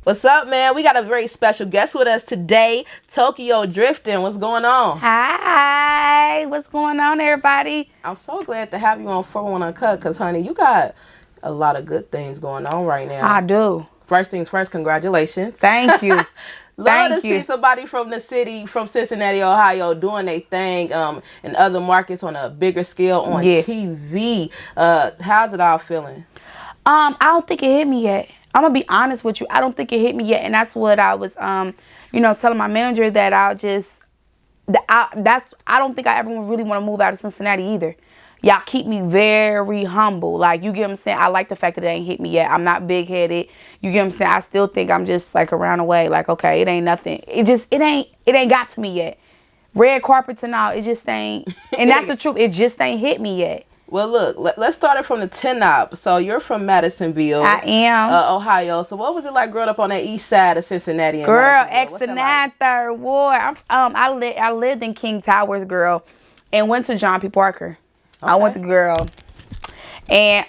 What's up, man? We got a very special guest with us today, Tokyo Drifting. What's going on? Hi, what's going on, everybody? I'm so glad to have you on 401 Uncut because, honey, you got a lot of good things going on right now. I do. First things first, congratulations. Thank you. Love to see somebody from the city, from Cincinnati, Ohio, doing their thing in other markets on a bigger scale on TV. How's it all feeling? I don't think it hit me yet. I'm gonna be honest with you. I don't think it hit me yet, and that's what I was, telling my manager that I don't think I ever really want to move out of Cincinnati either. Y'all keep me very humble. Like, you get what I'm saying? I like the fact that it ain't hit me yet. I'm not big headed. You get what I'm saying? I still think I'm just like around the way. Like, okay, it ain't nothing. It ain't got to me yet. Red carpets and all, it just ain't. And that's the truth. It just ain't hit me yet. Well, look, let's start it from the 10 up. So you're from Madisonville. I am. Ohio. So what was it like growing up on the east side of Cincinnati? Girl, Cincinnati, Third Ward. I lived in King Towers, girl, and went to John P. Parker. Okay. I went to girl. And,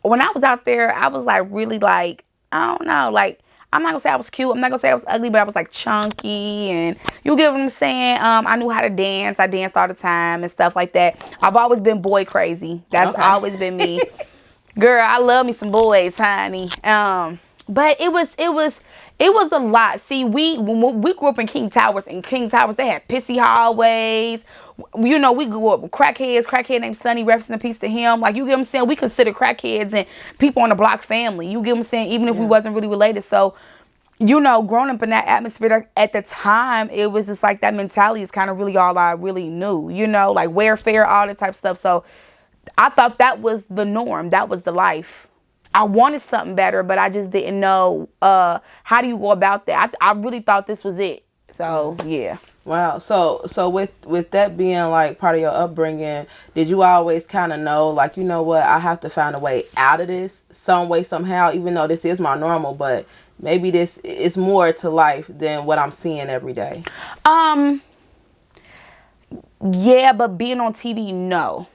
when I was out there, I was like really like, I don't know, like, I'm not going to say I was cute. I'm not going to say I was ugly, but I was like chunky and you get what I'm saying? I knew how to dance. I danced all the time and stuff like that. I've always been boy crazy. That's always been me. Girl, I love me some boys, honey. But it was a lot. See, when we grew up in King Towers, they had pissy hallways. You know, we grew up with crackheads. Crackhead named Sonny, rest in peace to him. Like, you get what I'm saying? We consider crackheads and people on the block family. You get what I'm saying? Even if we wasn't really related. So, you know, growing up in that atmosphere at the time, it was just like that mentality is kind of really all I really knew. You know, like warfare, all that type of stuff. So, I thought that was the norm. That was the life. I wanted something better, but I just didn't know how do you go about that. I really thought this was it. So, yeah. Wow. So with that being like part of your upbringing, did you always kind of know, like, you know what, I have to find a way out of this some way, somehow, even though this is my normal, but maybe this is more to life than what I'm seeing every day? Yeah, but being on TV, no.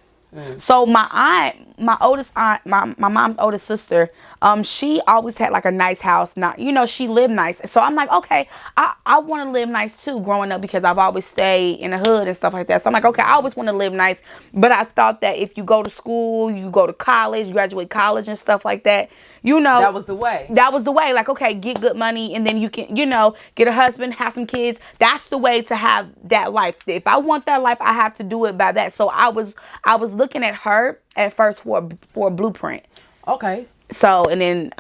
So my oldest aunt, my mom's oldest sister, she always had like a nice house. Not, you know, she lived nice. So I'm like, okay, I want to live nice too growing up because I've always stayed in the hood and stuff like that. So I'm like, okay, I always want to live nice. But I thought that if you go to school, you go to college, you graduate college and stuff like that, you know. That was the way. That was the way. Like, okay, get good money and then you can, you know, get a husband, have some kids. That's the way to have that life. If I want that life, I have to do it by that. So I was looking at her at first for a blueprint. Okay. So, and then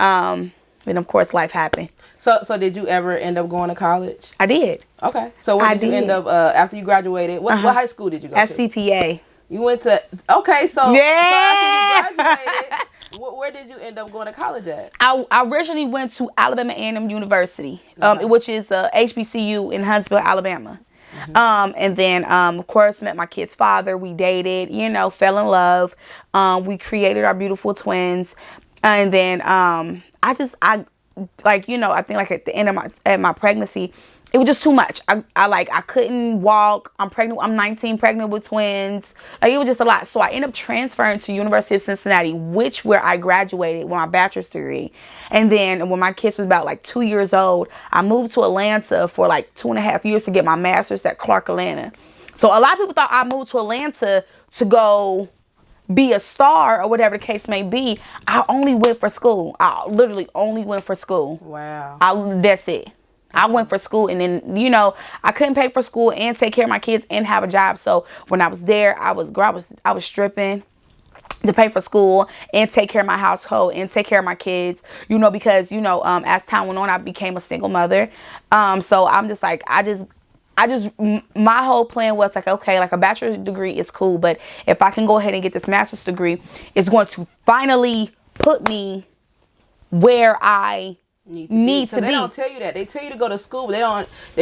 of course life happened. So did you ever end up going to college? I did. Okay. So where did you end up after you graduated? What high school did you go to? SCPA. You went to, okay, so, yeah. So after you graduated, where did you end up going to college at? I originally went to Alabama A&M University, which is HBCU in Huntsville, Alabama. And then, of course, met my kid's father. We dated, you know, fell in love. We created our beautiful twins. And then, I think like at the end of my pregnancy, it was just too much. I couldn't walk. I'm pregnant. I'm 19, pregnant with twins. Like, it was just a lot. So I ended up transferring to University of Cincinnati, where I graduated with my bachelor's degree. And then when my kids was about like 2 years old, I moved to Atlanta for like 2.5 years to get my master's at Clark Atlanta. So a lot of people thought I moved to Atlanta to go be a star or whatever the case may be. I only went for school. I literally only went for school. Wow. That's it. I went for school, and then, you know, I couldn't pay for school and take care of my kids and have a job. So when I was there, I was stripping to pay for school and take care of my household and take care of my kids, you know, because, you know, as time went on, I became a single mother. So I'm just like, my whole plan was like, okay, like a bachelor's degree is cool, but if I can go ahead and get this master's degree, it's going to finally put me where I need to be. They don't tell you that. They tell you to go to school, but they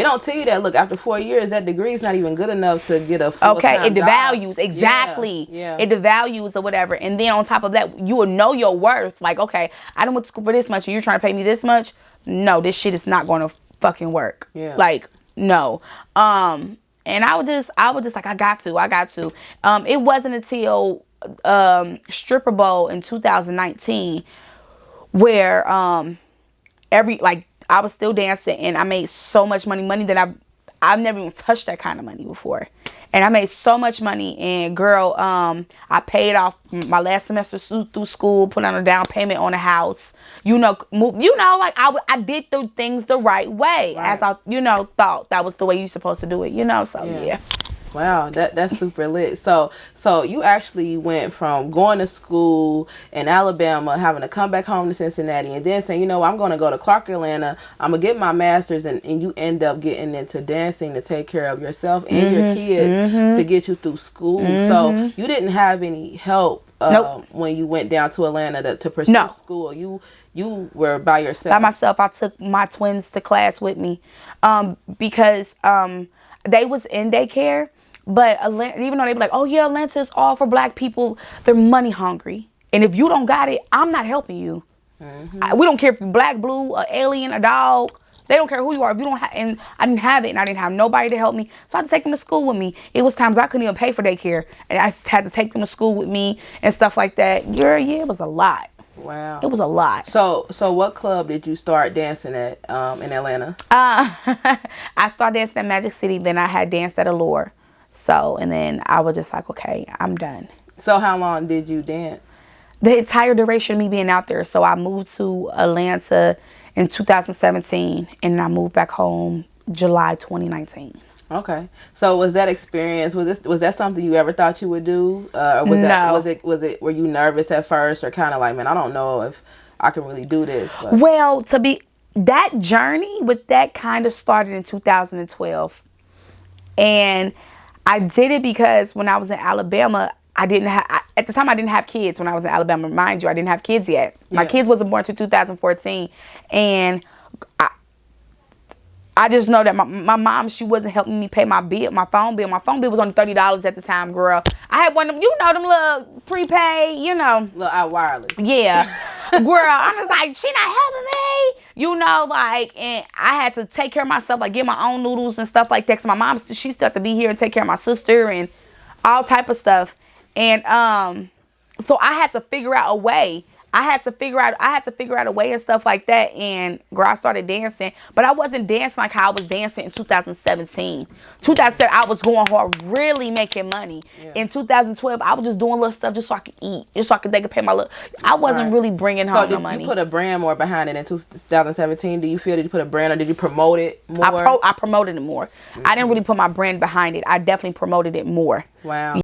don't tell you that, look, after 4 years, that degree is not even good enough to get a full-time okay, it job. devalues. Exactly. Yeah. It devalues or whatever. And then on top of that, you will know your worth. Like, okay, I done went to school for this much and you're trying to pay me this much. No, this shit is not going to fucking work. Yeah. Like, no. And I was just like, I got to. It wasn't until Stripper Bowl in 2019 where I was still dancing, and I made so much money that I've never even touched that kind of money before. And I made so much money, and girl, I paid off my last semester through school, put on a down payment on a house. Like I did the things the right way, as I, thought that was the way you're supposed to do it, So yeah. Wow, that's super lit. So you actually went from going to school in Alabama, having to come back home to Cincinnati, and then saying, I'm going to go to Clark, Atlanta. I'm going to get my master's, and you end up getting into dancing to take care of yourself and your kids to get you through school. So you didn't have any help Nope. when you went down to Atlanta to pursue school. You were by yourself. By myself. I took my twins to class with me because they was in daycare. But even though they be like, oh yeah, Atlanta is all for black people, they're money hungry. And if you don't got it, I'm not helping you. We don't care if you're black, blue, an alien, a dog. They don't care who you are. If you don't have, and I didn't have it, and I didn't have nobody to help me, so I had to take them to school with me. It was times I couldn't even pay for daycare, and I had to take them to school with me and stuff like that. Yeah, it was a lot. Wow. It was a lot. So what club did you start dancing at in Atlanta? I started dancing at Magic City, then I had danced at Allure. So, and then I was just like, okay, I'm done. So how long did you dance? The entire duration of me being out there. So I moved to Atlanta in 2017, and I moved back home July 2019. Okay. So was that experience, was that something you ever thought you would do? Or were you nervous at first, or kind of like, man, I don't know if I can really do this? But. Well, that journey with that kind of started in 2012. And I did it because when I was in Alabama, at the time I didn't have kids when I was in Alabama. Mind you, I didn't have kids yet. My kids wasn't born until 2014. And I just know that my mom, she wasn't helping me pay my phone bill. My phone bill was only $30 at the time, girl. I had one of them, them little prepaid, Little out wireless. Yeah. Girl, I'm just like, she not helping me. And I had to take care of myself, like get my own noodles and stuff like that. 'Cause my mom, she still had to be here and take care of my sister and all type of stuff. And so I had to figure out a way. I had to figure out a way and stuff like that. And girl, I started dancing, but I wasn't dancing like how I was dancing in 2017. 2007, I was going hard, really making money. Yeah. In 2012, I was just doing little stuff just so I could eat, just so they could pay my little. I wasn't really bringing home no money. So you put a brand more behind it in 2017? Do you feel that you put a brand, or did you promote it more? I promoted it more. I didn't really put my brand behind it. I definitely promoted it more. Wow.